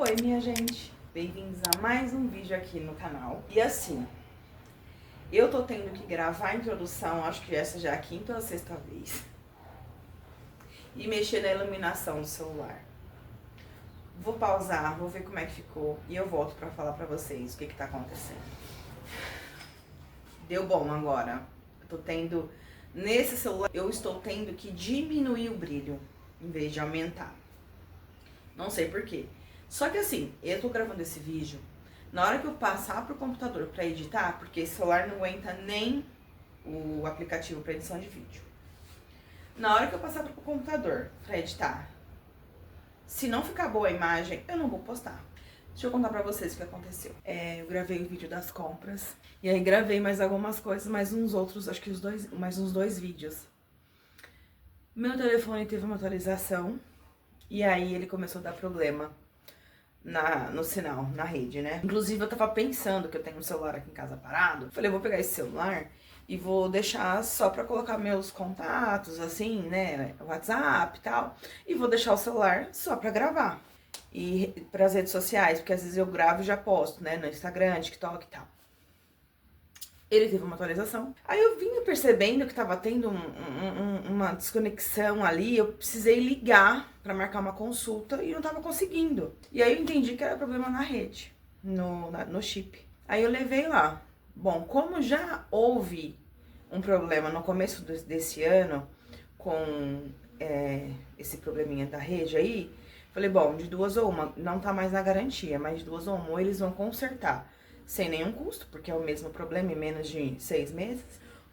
Oi, minha gente, bem-vindos a mais um vídeo aqui no canal. E assim, eu tô tendo que gravar a introdução, acho que essa já é a quinta ou a sexta vez, e mexer na iluminação do celular. Vou pausar, vou ver como é que ficou e eu volto pra falar pra vocês o que tá acontecendo. Deu bom agora. Nesse celular, eu estou tendo que diminuir o brilho em vez de aumentar. Não sei porquê. Só que assim, eu tô gravando esse vídeo na hora que eu passar pro computador pra editar, porque esse celular não aguenta nem o aplicativo pra edição de vídeo. Na hora que eu passar pro computador pra editar, se não ficar boa a imagem, eu não vou postar. Deixa eu contar pra vocês o que aconteceu. Eu gravei o vídeo das compras, e aí gravei mais algumas coisas, mais uns outros, acho que mais uns dois vídeos. Meu telefone teve uma atualização, e aí ele começou a dar problema no sinal, na rede, né? Inclusive eu tava pensando que eu tenho um celular aqui em casa parado. Falei, eu vou pegar esse celular e vou deixar só pra colocar meus contatos, assim, né? WhatsApp e tal. E vou deixar o celular só pra gravar. E pras redes sociais, porque às vezes eu gravo e já posto, né? No Instagram, TikTok e tal. Ele teve uma atualização. Aí eu vinha percebendo que tava tendo uma desconexão ali. Eu precisei ligar pra marcar uma consulta e não tava conseguindo. E aí eu entendi que era problema na rede, no chip. Aí eu levei lá. Bom, como já houve um problema no começo desse ano com esse probleminha da rede aí, falei, bom, de duas ou uma, não tá mais na garantia, mas de duas ou uma, ou eles vão consertar sem nenhum custo, porque é o mesmo problema em menos de 6 meses,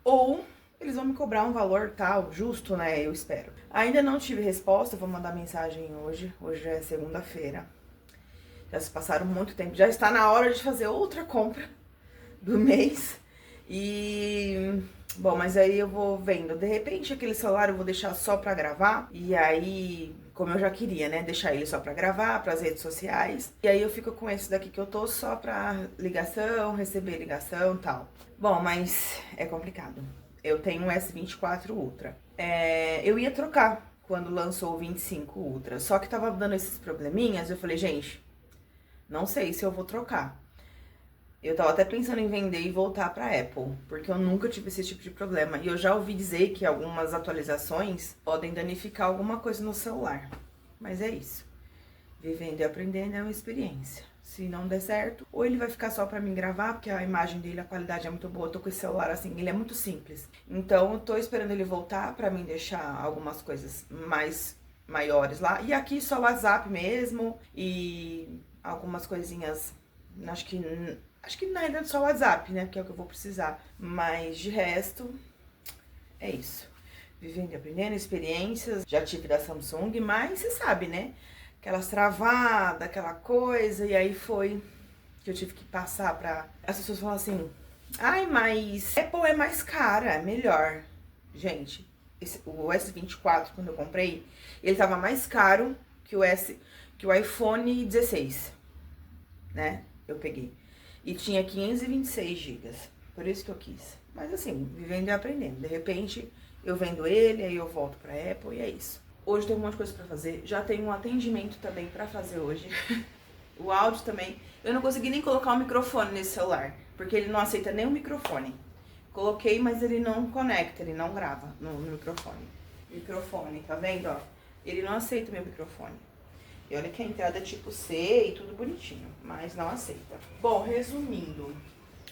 ou eles vão me cobrar um valor tal, justo, né, eu espero. Ainda não tive resposta, vou mandar mensagem hoje já é segunda-feira. Já se passaram muito tempo, já está na hora de fazer outra compra do mês. E, bom, mas aí eu vou vendo, de repente aquele celular eu vou deixar só pra gravar, e aí, como eu já queria, né, deixar ele só pra gravar, pras redes sociais, e aí eu fico com esse daqui que eu tô só pra ligação, receber ligação e tal. Bom, mas é complicado. Eu tenho um S24 Ultra. Eu ia trocar quando lançou o 25 Ultra, só que tava dando esses probleminhas, eu falei, gente, não sei se eu vou trocar. Eu tava até pensando em vender e voltar pra Apple, porque eu nunca tive esse tipo de problema. E eu já ouvi dizer que algumas atualizações podem danificar alguma coisa no celular. Mas é isso. Vivendo e aprendendo é uma experiência. Se não der certo, ou ele vai ficar só pra mim gravar, porque a imagem dele, a qualidade é muito boa. Eu tô com esse celular assim, ele é muito simples. Então eu tô esperando ele voltar pra mim deixar algumas coisas maiores lá. E aqui só o WhatsApp mesmo e algumas coisinhas, acho que ainda é só o WhatsApp, né? Que é o que eu vou precisar. Mas de resto, é isso. Vivendo e aprendendo, experiências. Já tive da Samsung, mas você sabe, né? Aquelas travadas, aquela coisa. E aí foi que eu tive que passar pra... As pessoas falam assim, ai, mas Apple é mais cara, é melhor. Gente, o S24, quando eu comprei, ele tava mais caro que o iPhone 16, né? Eu peguei. E tinha 526 GB, por isso que eu quis. Mas assim, vivendo e aprendendo. De repente, eu vendo ele, aí eu volto pra Apple e é isso. Hoje tem um monte de coisa pra fazer. Já tem um atendimento também pra fazer hoje. O áudio também. Eu não consegui nem colocar o microfone nesse celular, porque ele não aceita nem o microfone. Coloquei, mas ele não conecta, ele não grava no microfone. Microfone, tá vendo, ó? Ele não aceita o meu microfone. E olha que a entrada é tipo C e tudo bonitinho, mas não aceita. Bom, resumindo,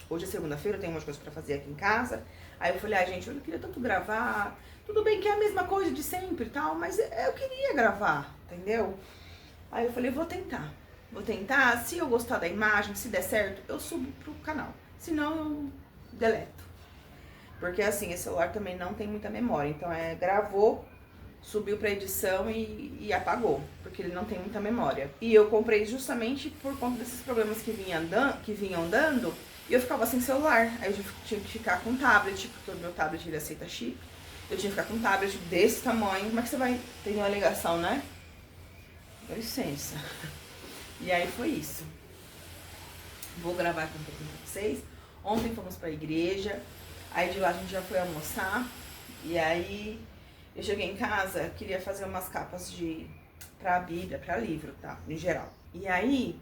hoje é segunda-feira, eu tenho umas coisas pra fazer aqui em casa. Aí eu falei, gente, eu não queria tanto gravar. Tudo bem que é a mesma coisa de sempre e tal, mas eu queria gravar, entendeu? Aí eu falei, vou tentar. Se eu gostar da imagem, se der certo, eu subo pro canal. Se não, eu deleto. Porque assim, esse celular também não tem muita memória, então gravou, subiu pra edição e apagou, porque ele não tem muita memória. E eu comprei justamente por conta desses problemas que vinham dando, e eu ficava sem celular. Aí eu tinha que ficar com tablet, porque o meu tablet ele aceita chip. Eu tinha que ficar com um tablet desse tamanho. Como é que você vai ter uma ligação, né? Dá licença. E aí foi isso. Vou gravar aqui um pouquinho pra vocês. Ontem fomos pra igreja, aí de lá a gente já foi almoçar, e aí eu cheguei em casa, queria fazer umas capas de pra Bíblia, pra livro, tá? Em geral. E aí,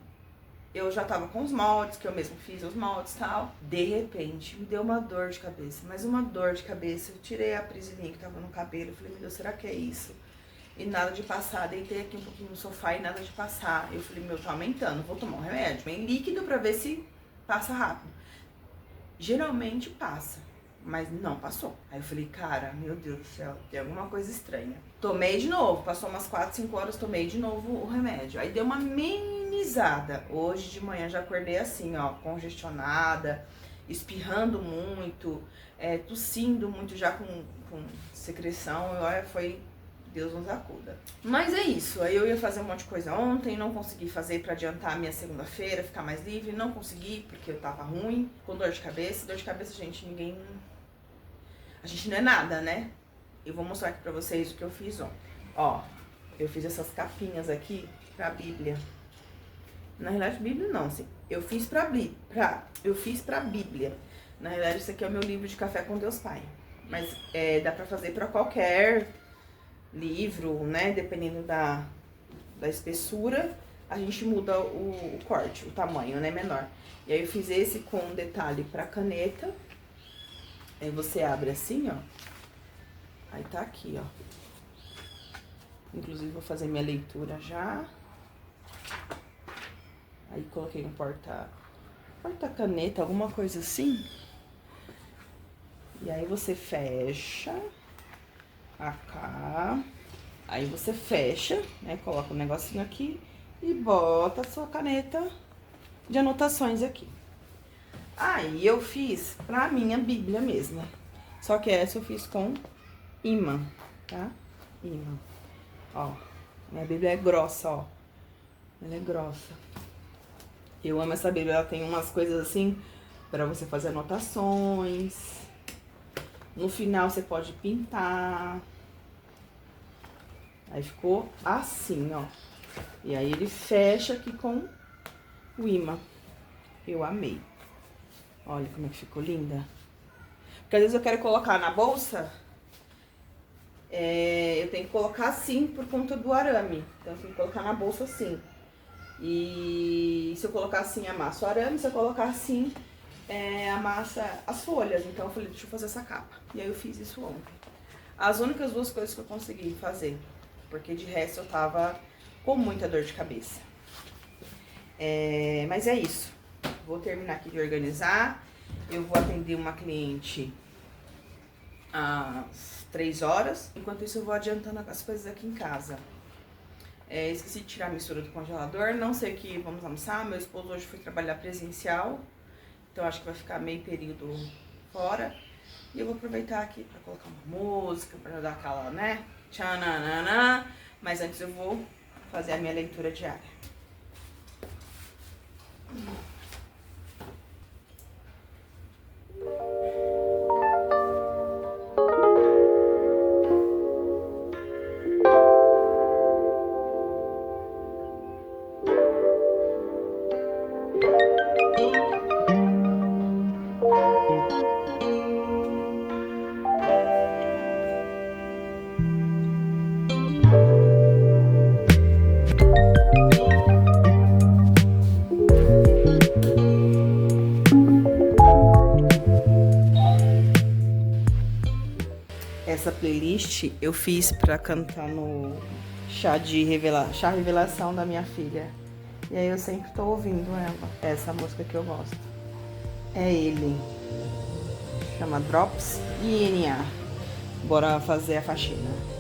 eu já tava com os moldes, que eu mesmo fiz os moldes e tal. De repente, me deu uma dor de cabeça, mas uma dor de cabeça. Eu tirei a presilhinha que tava no cabelo, falei, meu Deus, será que é isso? E nada de passar, deitei aqui um pouquinho no sofá e nada de passar. Eu falei, meu, tá aumentando, vou tomar um remédio bem líquido pra ver se passa rápido. Geralmente passa, mas não passou. Aí eu falei, cara, meu Deus do céu, tem alguma coisa estranha. Tomei de novo, passou umas 4, 5 horas, tomei de novo o remédio. Aí deu uma amenizada. Hoje de manhã já acordei assim, ó, congestionada, espirrando muito, tossindo muito já com secreção. Olha, foi... Deus nos acuda. Mas é isso, aí eu ia fazer um monte de coisa ontem, não consegui fazer pra adiantar a minha segunda-feira, ficar mais livre, não consegui porque eu tava ruim, com dor de cabeça. Dor de cabeça, gente, a gente não é nada, né? Eu vou mostrar aqui pra vocês o que eu fiz ontem. Ó, eu fiz essas capinhas aqui pra Bíblia. Na realidade, Bíblia não, assim, eu fiz pra Bíblia. Na realidade, esse aqui é o meu livro de Café com Deus Pai. Mas dá pra fazer pra qualquer livro, né, dependendo da espessura, a gente muda o corte, o tamanho, né, menor. E aí eu fiz esse com um detalhe pra caneta. Aí você abre assim, ó. Aí tá aqui, ó. Inclusive vou fazer minha leitura já. Aí coloquei um porta-caneta, alguma coisa assim. E aí você fecha cá, aí você fecha, né, coloca um negocinho aqui e bota a sua caneta de anotações aqui. Aí eu fiz pra minha Bíblia mesmo, só que essa eu fiz com imã, tá? Imã, ó, minha Bíblia é grossa, ó, ela é grossa. Eu amo essa Bíblia, ela tem umas coisas assim pra você fazer anotações. No final você pode pintar. Aí ficou assim, ó. E aí ele fecha aqui com o imã. Eu amei. Olha como é que ficou linda. Porque às vezes eu quero colocar na bolsa. Eu tenho que colocar assim por conta do arame. Então eu tenho que colocar na bolsa assim. E se eu colocar assim, amassa o arame. Se eu colocar assim, amassa as folhas. Então eu falei, deixa eu fazer essa capa. E aí eu fiz isso ontem. As únicas duas coisas que eu consegui fazer. Porque de resto eu tava com muita dor de cabeça. Mas é isso. Vou terminar aqui de organizar. Eu vou atender uma cliente às 3 horas. Enquanto isso eu vou adiantando as coisas aqui em casa. Esqueci de tirar a mistura do congelador. Não sei o que vamos almoçar. Meu esposo hoje foi trabalhar presencial. Então acho que vai ficar meio período fora. E eu vou aproveitar aqui pra colocar uma música, pra dar aquela, né? Tchananana. Mas antes eu vou fazer a minha leitura diária. Essa playlist eu fiz pra cantar no chá revelação da minha filha. E aí eu sempre tô ouvindo ela. Essa música que eu gosto. É ele. Chama Drops INA. Bora fazer a faxina.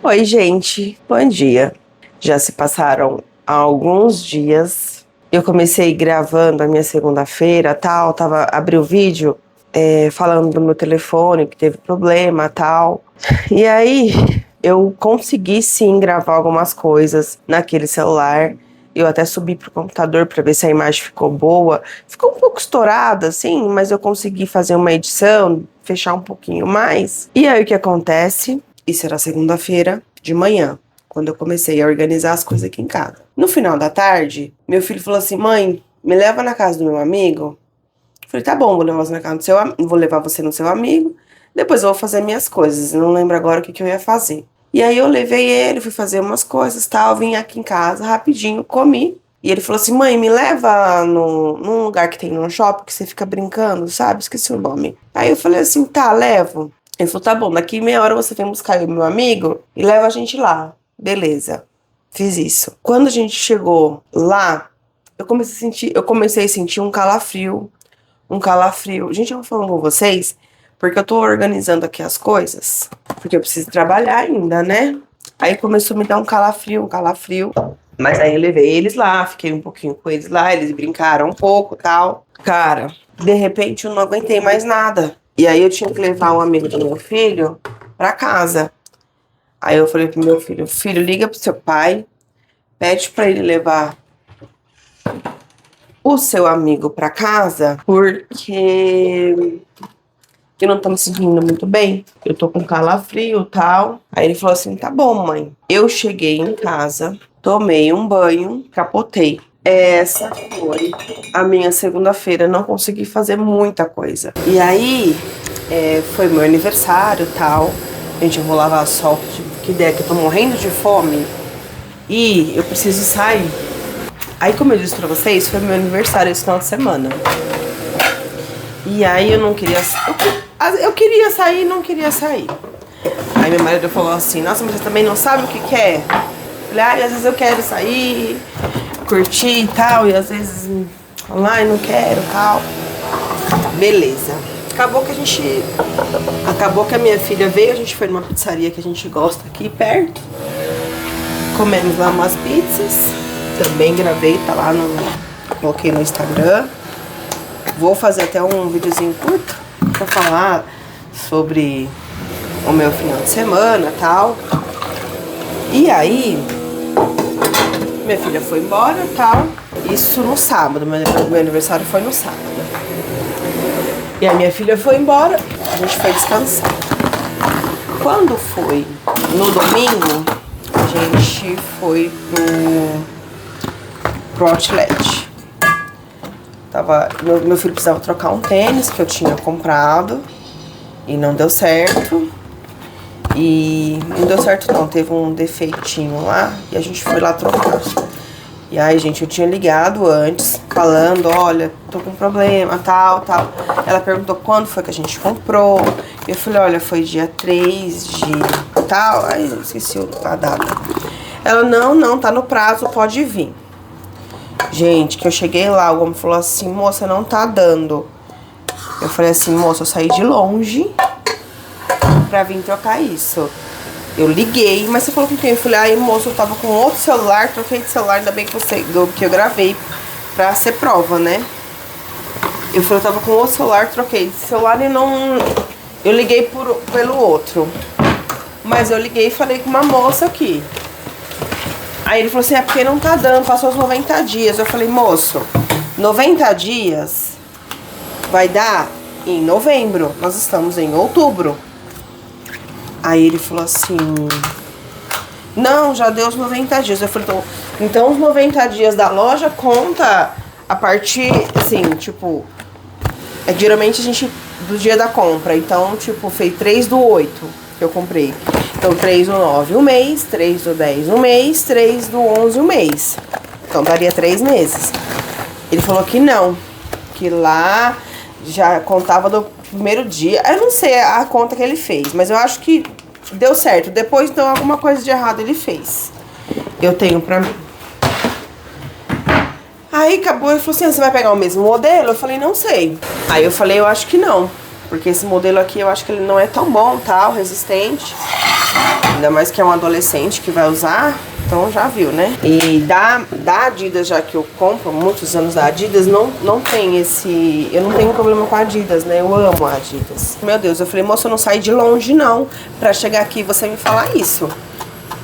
Oi, gente, bom dia. Já se passaram alguns dias. Eu comecei gravando a minha segunda-feira, tal, abri o vídeo falando do meu telefone que teve problema, tal. E aí eu consegui sim gravar algumas coisas naquele celular. Eu até subi pro computador para ver se a imagem ficou boa. Ficou um pouco estourada, assim, mas eu consegui fazer uma edição, fechar um pouquinho mais. E aí o que acontece? Isso era segunda-feira de manhã, quando eu comecei a organizar as coisas aqui em casa. No final da tarde, meu filho falou assim: mãe, me leva na casa do meu amigo. Eu falei: tá bom, vou levar você na casa do seu amigo, vou levar você no seu amigo. Depois eu vou fazer minhas coisas. Não lembro agora o que eu ia fazer. E aí eu levei ele, fui fazer umas coisas, tal, vim aqui em casa rapidinho, comi. E ele falou assim: mãe, me leva num lugar que tem no shopping que você fica brincando, sabe? Esqueci o nome. Aí eu falei assim: tá, levo. Ele falou: tá bom, daqui meia hora você vem buscar o meu amigo e leva a gente lá. Beleza. Fiz isso. Quando a gente chegou lá, eu comecei a sentir um calafrio. Um calafrio. Gente, eu vou falando com vocês porque eu tô organizando aqui as coisas. Porque eu preciso trabalhar ainda, né? Aí começou a me dar um calafrio, um calafrio. Mas aí eu levei eles lá, fiquei um pouquinho com eles lá, eles brincaram um pouco e tal. Cara, de repente eu não aguentei mais nada. E aí eu tinha que levar um amigo do meu filho pra casa. Aí eu falei pro meu filho: filho, liga pro seu pai, pede pra ele levar o seu amigo pra casa, porque eu não tô me sentindo muito bem. Eu tô com calafrio e tal. Aí ele falou assim: tá bom, mãe. Eu cheguei em casa, tomei um banho, capotei. Essa foi a minha segunda-feira. Não consegui fazer muita coisa. E aí, foi meu aniversário e tal. Gente, eu vou lavar sol, que ideia, que eu tô morrendo de fome. E eu preciso sair. Aí, como eu disse pra vocês, foi meu aniversário esse final de semana. E aí eu não queria... Eu queria sair e não queria sair. Aí meu marido falou assim: nossa, mas você também não sabe o que quer? Eu falei: às vezes eu quero sair, curtir e tal, e às vezes não quero e tal. Beleza. Acabou que a minha filha veio, a gente foi numa pizzaria que a gente gosta aqui perto. Comemos lá umas pizzas. Também gravei, tá lá coloquei no Instagram. Vou fazer até um videozinho curto pra falar sobre o meu final de semana e tal. E aí, minha filha foi embora e tal. Isso no sábado, meu aniversário foi no sábado. E a minha filha foi embora, a gente foi descansar. Quando foi no domingo, a gente foi pro outlet. Meu filho precisava trocar um tênis que eu tinha comprado e não deu certo. E não deu certo não, teve um defeitinho lá e a gente foi lá trocar. E aí, gente, eu tinha ligado antes, falando: olha, tô com problema, tal. Ela perguntou quando foi que a gente comprou. Eu falei: olha, foi dia 3 de tal. Aí eu esqueci a data. Ela: não, tá no prazo, pode vir. Gente, que eu cheguei lá, o homem falou assim: moça, não tá dando. Eu falei assim: moça, eu saí de longe pra vir trocar isso. Eu liguei, mas você falou com quem? Eu falei: moço, eu tava com outro celular, troquei de celular, ainda bem que eu gravei pra ser prova, né? Eu falei: eu tava com outro celular, troquei de celular e não... Eu liguei pelo outro. Mas eu liguei e falei com uma moça aqui. Aí ele falou assim: é porque não tá dando, passou os 90 dias. Eu falei: moço, 90 dias vai dar em novembro, nós estamos em outubro. Aí ele falou assim: não, já deu os 90 dias. Eu falei: então os 90 dias da loja conta a partir, assim, tipo... geralmente a gente, do dia da compra. Então, tipo, foi 3/8 que eu comprei. Então, 3/9 um mês, 3/10 um mês, 3/11 um mês. Então, daria 3 meses. Ele falou que não, que lá já contava do primeiro dia. Eu não sei a conta que ele fez, mas eu acho que deu certo. Depois, então, alguma coisa de errado ele fez. Eu tenho pra mim. Aí acabou e falou assim: você vai pegar o mesmo modelo? Eu falei: não sei. Aí eu falei: eu acho que não, porque esse modelo aqui eu acho que ele não é tão bom, tal, resistente. Ainda mais que é um adolescente que vai usar, então já viu, né? E da Adidas, já que eu compro muitos anos da Adidas, não tem esse... Eu não tenho problema com a Adidas, né? Eu amo a Adidas. Meu Deus, eu falei, moça, eu não saí de longe, não, pra chegar aqui e você me falar isso.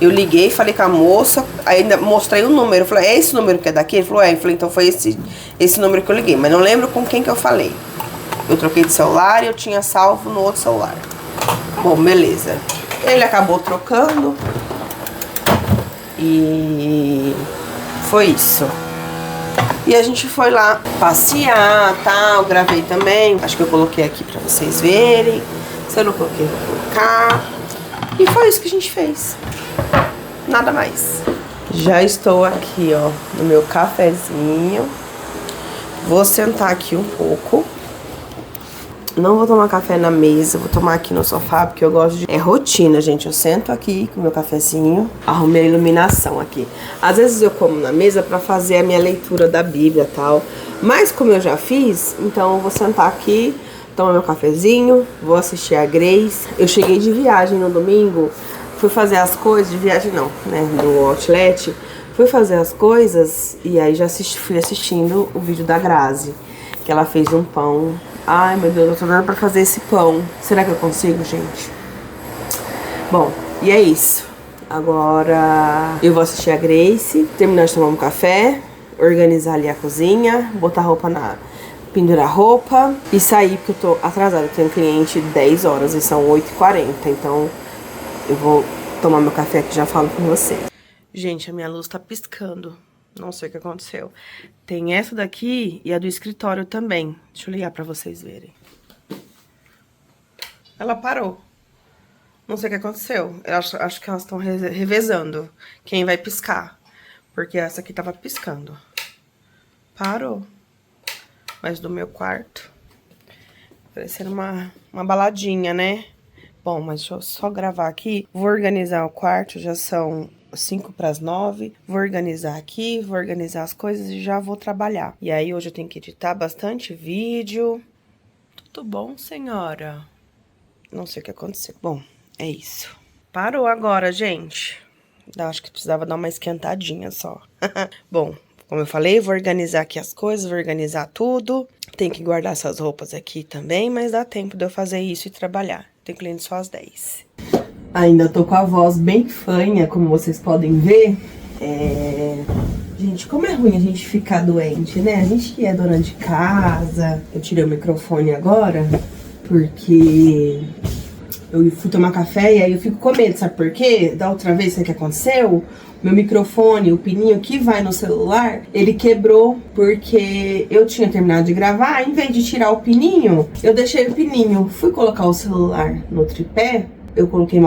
Eu liguei, falei com a moça, ainda mostrei o número. Eu falei, é esse número que é daqui? Ele falou, é. Eu falei, então foi esse número que eu liguei. Mas não lembro com quem que eu falei. Eu troquei de celular e eu tinha salvo no outro celular. Bom, beleza. Ele acabou trocando. E foi isso. E a gente foi lá passear, tal. Gravei também. Acho que eu coloquei aqui pra vocês verem. Se eu não coloquei, vou colocar. E foi isso que a gente fez. Nada mais. Já estou aqui, ó, no meu cafezinho. Vou sentar aqui um pouco. Não vou tomar café na mesa, vou tomar aqui no sofá, porque eu gosto de... É rotina, gente. Eu sento aqui com o meu cafezinho. Arrumei a iluminação aqui. Às vezes eu como na mesa pra fazer a minha leitura da Bíblia e tal. Mas como eu já fiz, então eu vou sentar aqui, tomar meu cafezinho, vou assistir a Grace. Eu cheguei de viagem no domingo, fui fazer as coisas, de viagem não, né, no outlet. Fui fazer as coisas e aí já fui assistindo o vídeo da Grazi, que ela fez um pão. Ai, meu Deus, eu tô dando pra fazer esse pão. Será que eu consigo, gente? Bom, e é isso. Agora eu vou assistir a Grace, terminar de tomar um café, organizar ali a cozinha, botar roupa pendurar roupa e sair, porque eu tô atrasada. Eu tenho cliente 10 horas e são 8h40, então eu vou tomar meu café aqui e já falo com você. Gente, a minha luz tá piscando. Não sei o que aconteceu. Tem essa daqui e a do escritório também. Deixa eu ligar pra vocês verem. Ela parou. Não sei o que aconteceu. Acho que elas estão revezando quem vai piscar. Porque essa aqui tava piscando. Parou. Mas do meu quarto, parecendo uma baladinha, né? Bom, mas deixa eu só gravar aqui. Vou organizar o quarto, já são 8h55. Vou organizar aqui, vou organizar as coisas e já vou trabalhar. E aí hoje eu tenho que editar bastante vídeo. Tudo bom, senhora? Não sei o que aconteceu. Bom, é isso. Parou agora, gente. Acho que precisava dar uma esquentadinha só. Bom, como eu falei, vou organizar aqui as coisas, vou organizar tudo. Tem que guardar essas roupas aqui também, mas dá tempo de eu fazer isso e trabalhar. Tem cliente só às 10. Ainda tô com a voz bem fanha, como vocês podem ver. Gente, como é ruim a gente ficar doente, né? A gente que é dona de casa. Eu tirei o microfone agora, porque eu fui tomar café e aí eu fico com medo, sabe por quê? Da outra vez, sabe o que aconteceu? Meu microfone, o pininho que vai no celular, ele quebrou porque eu tinha terminado de gravar. Em vez de tirar o pininho, eu deixei o pininho. Fui colocar o celular no tripé, eu coloquei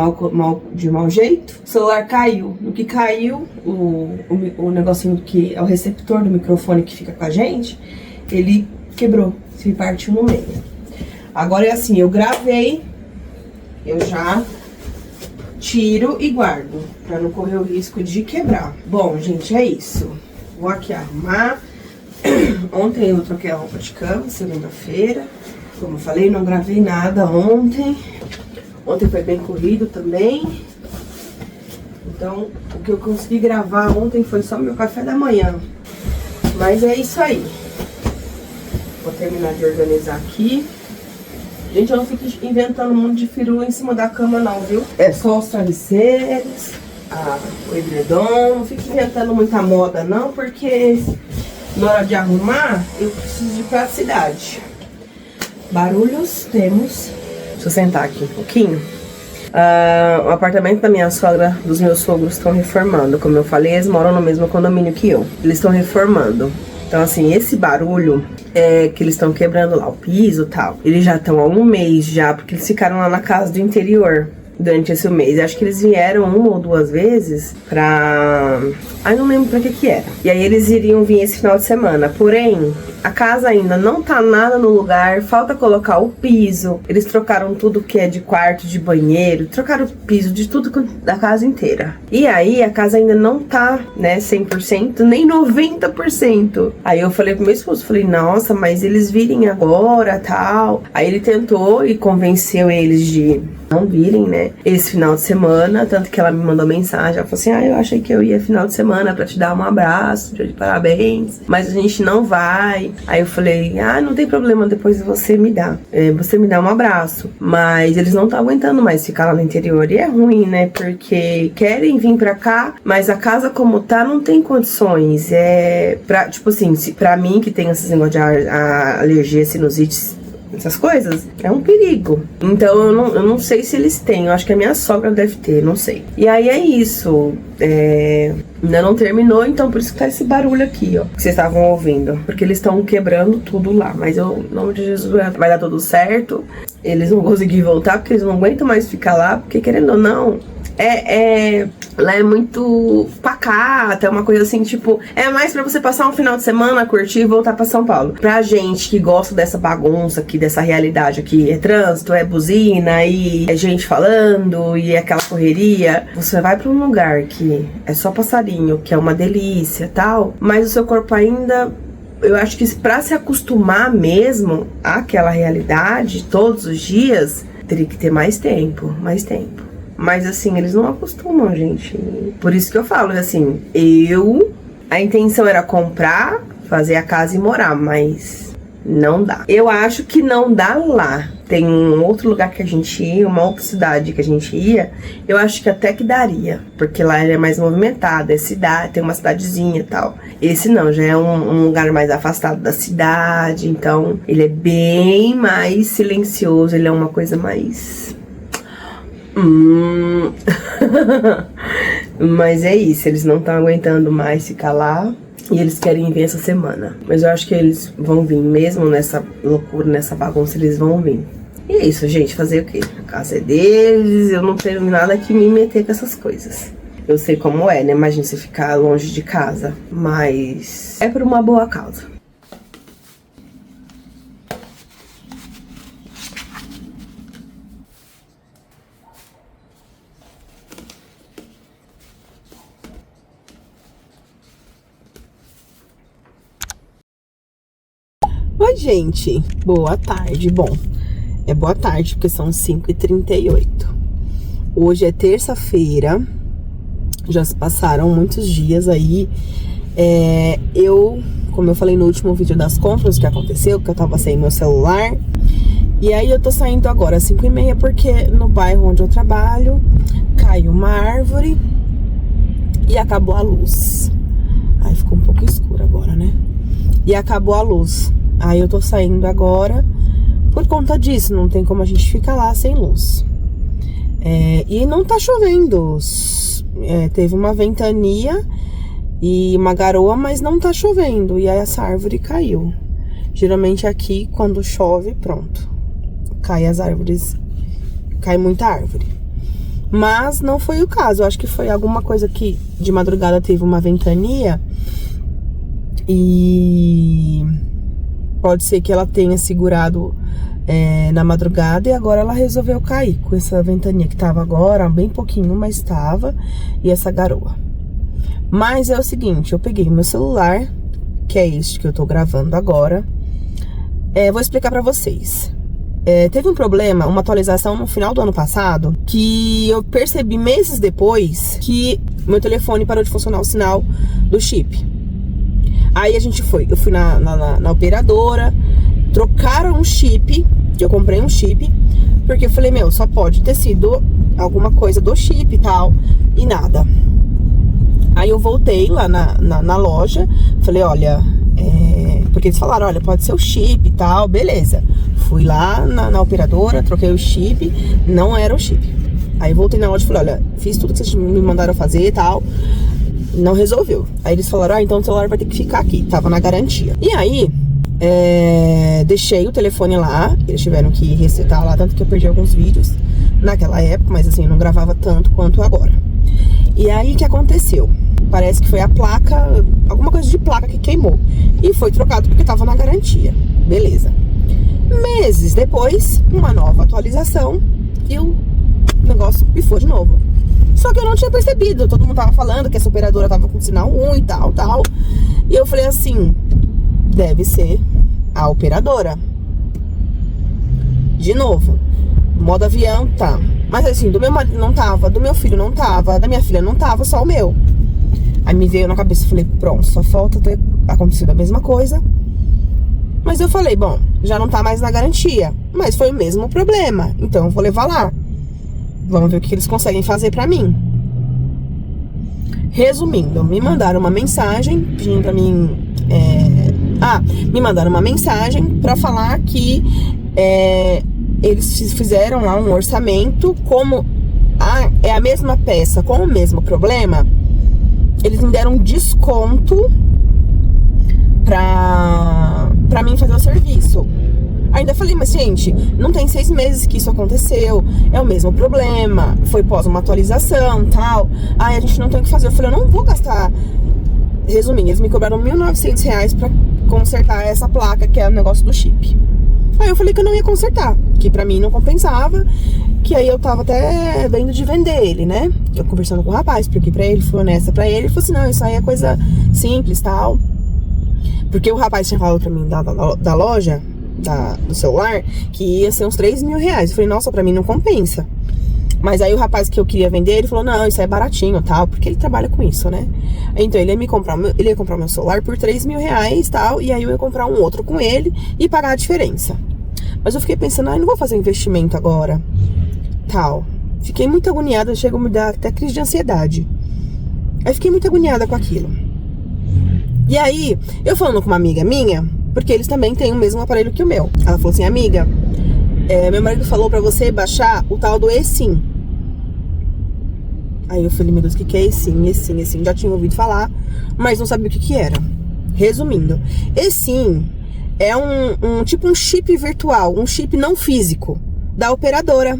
de mau jeito. O celular caiu. No que caiu, o negocinho que é o receptor do microfone que fica com a gente, ele quebrou, se partiu no meio. Agora é assim, eu gravei, eu já tiro e guardo, pra não correr o risco de quebrar. Bom, gente, é isso. Vou aqui arrumar. Ontem eu troquei a roupa de cama, segunda-feira. Como eu falei, não gravei nada ontem. Ontem foi bem corrido também. Então, o que eu consegui gravar ontem foi só meu café da manhã. Mas é isso aí. Vou terminar de organizar aqui. Gente, eu não fico inventando um monte de firula em cima da cama não, viu? É só os travesseiros, o edredom. Não fico inventando muita moda não, porque na hora de arrumar, eu preciso de praticidade. Barulhos temos. Deixa eu sentar aqui um pouquinho. O apartamento da minha sogra, dos meus sogros, estão reformando. Como eu falei, eles moram no mesmo condomínio que eu. Eles estão reformando. Então, assim, esse barulho que eles estão quebrando lá o piso e tal, eles já estão há um mês já, porque eles ficaram lá na casa do interior durante esse mês. Acho que eles vieram 1 ou 2 vezes pra... Ai, não lembro pra que era. E aí eles iriam vir esse final de semana. Porém, a casa ainda não tá nada no lugar, falta colocar o piso. Eles trocaram tudo que é de quarto, de banheiro, trocaram o piso de tudo da casa inteira. E aí a casa ainda não tá, né, 100%, nem 90%. Aí eu falei pro meu esposo, falei, nossa, mas eles virem agora, tal. Aí ele tentou e convenceu eles de não virem, né, esse final de semana, tanto que ela me mandou mensagem, ela falou assim, eu achei que eu ia final de semana pra te dar um abraço, de parabéns, mas a gente não vai. Aí eu falei, não tem problema, depois você me dá um abraço, mas eles não estão aguentando mais ficar lá no interior, e é ruim, né, porque querem vir pra cá, mas a casa como tá não tem condições, tipo assim, pra mim que tem esses negócios de alergia, sinusite, essas coisas, é um perigo. Então eu não sei se eles têm, eu acho que a minha sogra deve ter, não sei. E aí é isso, ainda não terminou, então por isso que tá esse barulho aqui, ó, que vocês estavam ouvindo, porque eles estão quebrando tudo lá, mas em nome de Jesus vai dar tudo certo. Eles vão conseguir voltar, porque eles não aguentam mais ficar lá, porque querendo ou não, lá é muito pacata, é uma coisa assim, tipo, é mais pra você passar um final de semana, curtir e voltar pra São Paulo. Pra gente que gosta dessa bagunça aqui, dessa realidade aqui, é trânsito, é buzina, e é gente falando, e é aquela correria, você vai pra um lugar que é só passarinho, que é uma delícia, tal, mas o seu corpo ainda... Eu acho que pra se acostumar mesmo àquela realidade todos os dias, teria que ter mais tempo. Mas assim, eles não acostumam, gente. Por isso que eu falo, assim, a intenção era comprar, fazer a casa e morar, mas não dá. Eu acho que não dá lá. Tem um outro lugar que a gente ia, uma outra cidade que a gente ia, eu acho que até que daria, porque lá ele é mais movimentado, é cidade, tem uma cidadezinha e tal. Esse não, já é um lugar mais afastado da cidade, então ele é bem mais silencioso, ele é uma coisa mais... Mas é isso, eles não estão aguentando mais ficar lá. E eles querem vir essa semana. Mas eu acho que eles vão vir mesmo nessa loucura, nessa bagunça, eles vão vir. E é isso, gente, fazer o quê? A casa é deles, eu não tenho nada que me meter com essas coisas. Eu sei como é, né? Imagina você ficar longe de casa. Mas é por uma boa causa. Oi, gente, boa tarde. Bom, é boa tarde porque são 5h38. Hoje é terça-feira, já se passaram muitos dias aí. Como eu falei no último vídeo das compras, que aconteceu, que eu tava sem meu celular. E aí eu tô saindo agora às 5h30 porque no bairro onde eu trabalho caiu uma árvore e acabou a luz. Aí ficou um pouco escuro agora, né? E acabou a luz. Aí eu tô saindo agora por conta disso, não tem como a gente ficar lá sem luz. E não tá chovendo, teve uma ventania e uma garoa, mas não tá chovendo. E aí essa árvore caiu. Geralmente aqui, quando chove, pronto, cai as árvores, cai muita árvore. Mas não foi o caso, eu acho que foi alguma coisa que de madrugada teve uma ventania e... pode ser que ela tenha segurado na madrugada e agora ela resolveu cair com essa ventania que tava agora, bem pouquinho, mas tava, e essa garoa. Mas é o seguinte, eu peguei meu celular, que é este que eu tô gravando agora, vou explicar pra vocês. Teve um problema, uma atualização no final do ano passado, que eu percebi meses depois que meu telefone parou de funcionar o sinal do chip. Aí eu fui na operadora, trocaram um chip, eu comprei um chip, porque eu falei, só pode ter sido alguma coisa do chip e tal, e nada. Aí eu voltei lá na loja, falei, olha, porque eles falaram, olha, pode ser o chip e tal, beleza. Fui lá na operadora, troquei o chip, não era o chip. Aí voltei na loja e falei, olha, fiz tudo que vocês me mandaram fazer e tal, não resolveu. Aí eles falaram, então o celular vai ter que ficar aqui, tava na garantia. E aí, deixei o telefone lá, eles tiveram que resetar lá, tanto que eu perdi alguns vídeos naquela época, mas assim, eu não gravava tanto quanto agora. E aí, o que aconteceu? Parece que foi a placa, alguma coisa de placa que queimou. E foi trocado porque tava na garantia. Beleza. Meses depois, uma nova atualização e o negócio pifou de novo. Só que eu não tinha percebido. Todo mundo tava falando que essa operadora tava com sinal ruim e tal. E eu falei assim, deve ser a operadora. De novo, modo avião, tá. Mas assim, do meu marido não tava, do meu filho não tava, da minha filha não tava, só o meu. Aí me veio na cabeça, falei, pronto, só falta ter acontecido a mesma coisa. Mas eu falei, bom, já não tá mais na garantia, mas foi o mesmo problema, então eu vou levar lá. Vamos ver o que eles conseguem fazer pra mim. Resumindo, me mandaram uma mensagem pedindo pra mim... me mandaram uma mensagem pra falar que eles fizeram lá um orçamento, como é a mesma peça com o mesmo problema, eles me deram um desconto pra mim fazer o serviço. Ainda falei, mas gente, não tem 6 meses que isso aconteceu, é o mesmo problema, foi pós uma atualização, tal. A gente não tem o que fazer. Eu falei, eu não vou gastar. Resumindo, eles me cobraram R$1.900 pra consertar essa placa, que é o negócio do chip. Aí eu falei que eu não ia consertar, que pra mim não compensava, que aí eu tava até vendo de vender ele, né? Eu conversando com o rapaz, expliquei pra ele, fui honesta pra ele, ele falou assim, não, isso aí é coisa simples, tal. Porque o rapaz tinha falado pra mim da loja, do celular, que ia ser uns R$3.000. Eu falei, nossa, pra mim não compensa. Mas aí o rapaz que eu queria vender, ele falou, não, isso aí é baratinho, tal, porque ele trabalha com isso, né? Então ele ia comprar o meu celular por R$3.000, tal, e aí eu ia comprar um outro com ele e pagar a diferença. Mas eu fiquei pensando, não vou fazer investimento agora, tal. Fiquei muito agoniada, chegou a me dar até crise de ansiedade. Aí fiquei muito agoniada com aquilo. E aí, eu falando com uma amiga minha, porque eles também têm o mesmo aparelho que o meu. Ela falou assim, amiga, meu marido falou pra você baixar o tal do eSIM. Aí eu falei, meu Deus, o que é eSIM? eSIM, já tinha ouvido falar, mas não sabia o que era. Resumindo, eSIM é tipo um chip virtual, um chip não físico da operadora.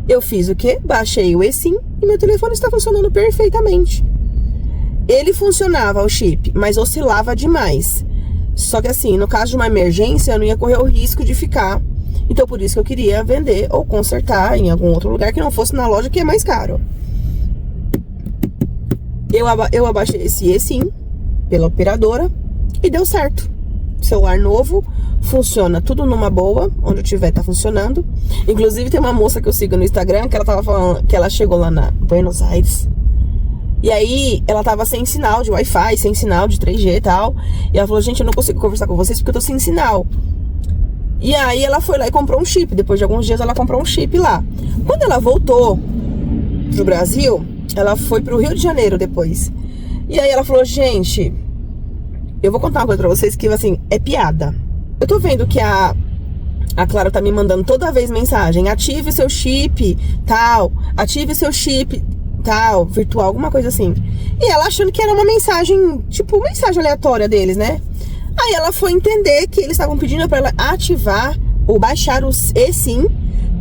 Eu fiz o quê? Baixei o eSIM e meu telefone está funcionando perfeitamente. Ele funcionava, o chip, mas oscilava demais. Só que assim, no caso de uma emergência, eu não ia correr o risco de ficar. Então por isso que eu queria vender ou consertar em algum outro lugar que não fosse na loja, que é mais caro. Eu abaixei esse eSIM pela operadora e deu certo. Celular novo, funciona tudo numa boa, onde eu tiver tá funcionando. Inclusive tem uma moça que eu sigo no Instagram que ela tava falando que ela chegou lá na Buenos Aires. E aí, ela tava sem sinal de Wi-Fi, sem sinal de 3G e tal. E ela falou, gente, eu não consigo conversar com vocês porque eu tô sem sinal. E aí, ela foi lá e comprou um chip. Depois de alguns dias, ela comprou um chip lá. Quando ela voltou pro Brasil, ela foi pro Rio de Janeiro depois. E aí, ela falou, gente, eu vou contar uma coisa pra vocês que, assim, é piada. Eu tô vendo que a Clara tá me mandando toda vez mensagem. Ative seu chip, tal. Ative seu chip, tal, virtual, alguma coisa assim. E ela achando que era uma mensagem, tipo, mensagem aleatória deles, né? Aí ela foi entender que eles estavam pedindo pra ela ativar ou baixar o eSIM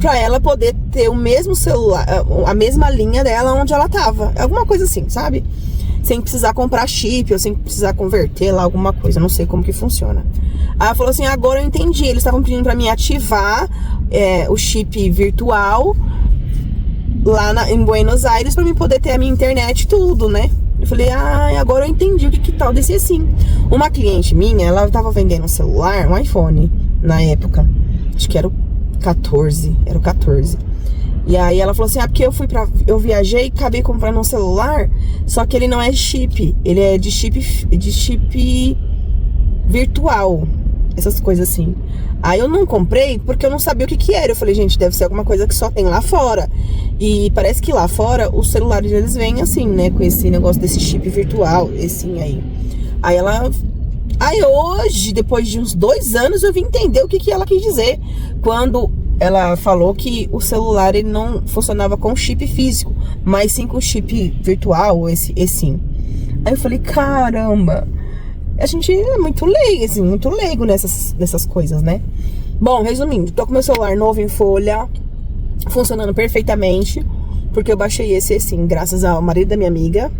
pra ela poder ter o mesmo celular, a mesma linha dela onde ela tava. Alguma coisa assim, sabe? Sem precisar comprar chip ou sem precisar converter lá alguma coisa. Não sei como que funciona. Aí ela falou assim, agora eu entendi. Eles estavam pedindo pra mim ativar o chip virtual lá em Buenos Aires pra mim poder ter a minha internet e tudo, né? Eu falei, agora eu entendi o que tal desse assim. Uma cliente minha, ela tava vendendo um celular, um iPhone, na época. Acho que era o 14, E aí ela falou assim, porque eu viajei e acabei comprando um celular, só que ele não é chip, ele é de chip virtual, essas coisas assim. Aí eu não comprei porque eu não sabia o que era. Eu falei, gente, deve ser alguma coisa que só tem lá fora. E parece que lá fora os celulares eles vêm assim, né, com esse negócio desse chip virtual, esse aí. Aí hoje, depois de uns 2 anos, eu vim entender o que ela quis dizer quando ela falou que o celular ele não funcionava com chip físico, mas sim com chip virtual, esse sim. Aí eu falei, caramba, a gente é muito leigo, assim, muito leigo nessas coisas, né? Bom, resumindo, tô com meu celular novo em folha, funcionando perfeitamente. porque eu baixei esse assim, graças ao marido da minha amiga.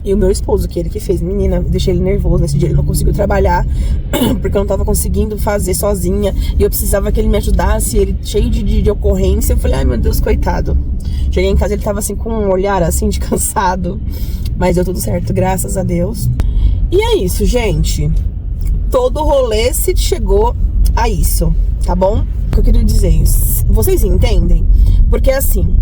E o meu esposo, que ele que fez. Menina, deixei ele nervoso. Nesse dia ele não conseguiu trabalhar, porque eu não tava conseguindo fazer sozinha. E eu precisava que ele me ajudasse. Ele cheio de ocorrência. Eu falei, ai meu Deus, coitado. Cheguei em casa, ele tava assim com um olhar assim de cansado. Mas deu tudo certo, graças a Deus. E é isso, gente. Todo o rolê se chegou a isso, tá bom? O que eu queria dizer, vocês entendem? Porque assim,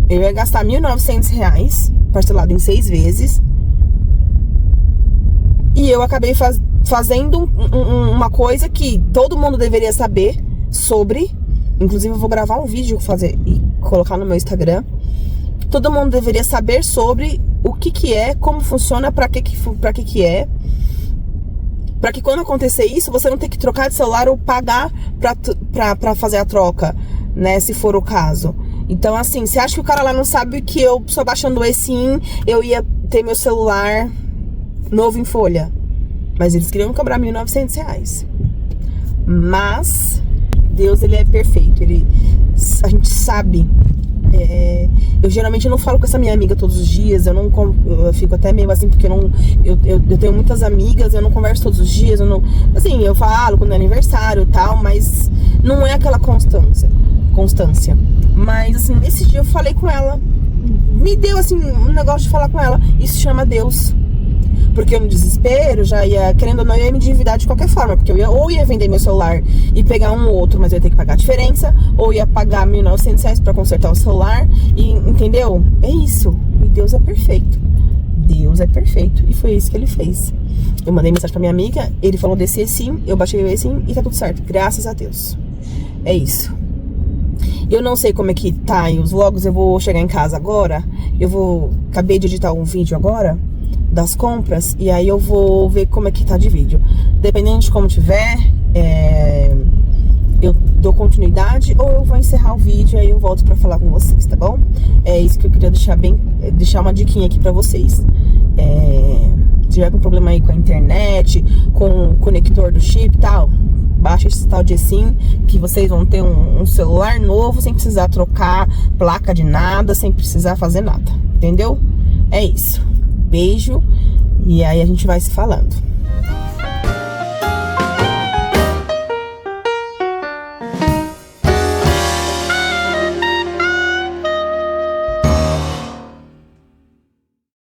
eu ia gastar R$1.900, parcelado em 6 vezes. E eu acabei fazendo uma coisa que todo mundo deveria saber sobre. Inclusive eu vou gravar um vídeo e colocar no meu Instagram. Todo mundo deveria saber sobre o que é, como funciona, pra que é. Pra que quando acontecer isso, você não tenha que trocar de celular ou pagar pra fazer a troca, né? Se for o caso. Então, assim, você acha que o cara lá não sabe que eu só baixando o eSIM, eu ia ter meu celular novo em folha? Mas eles queriam cobrar R$1.900. Mas Deus, ele é perfeito. A gente sabe. Eu geralmente não falo com essa minha amiga todos os dias. Eu fico até meio assim, porque eu tenho muitas amigas, eu não converso todos os dias. Assim, eu falo quando é aniversário e tal, mas não é aquela constância. Mas assim, nesse dia eu falei com ela. Me deu assim um negócio de falar com ela. Isso chama Deus. Porque eu no desespero já ia, querendo ou não, eu ia me endividar de qualquer forma. Porque eu ia vender meu celular e pegar um ou outro, mas eu ia ter que pagar a diferença. Ou ia pagar R$1.900 pra consertar o celular. E, entendeu? É isso. E Deus é perfeito. Deus é perfeito. E foi isso que ele fez. Eu mandei mensagem pra minha amiga, ele falou desse eSIM, eu baixei o eSIM e tá tudo certo. Graças a Deus. É isso. Eu não sei como é que tá aí os vlogs, eu vou chegar em casa agora. Acabei de editar um vídeo agora das compras, e aí eu vou ver como é que tá de vídeo. Dependendo de como tiver, eu dou continuidade ou eu vou encerrar o vídeo e aí eu volto pra falar com vocês, tá bom? É isso que eu queria deixar uma diquinha aqui pra vocês. Se tiver algum problema aí com a internet, com o conector do chip e tal, baixa esse tal de eSIM, que vocês vão ter um celular novo sem precisar trocar placa de nada, sem precisar fazer nada, entendeu? É isso. Beijo, e aí a gente vai se falando.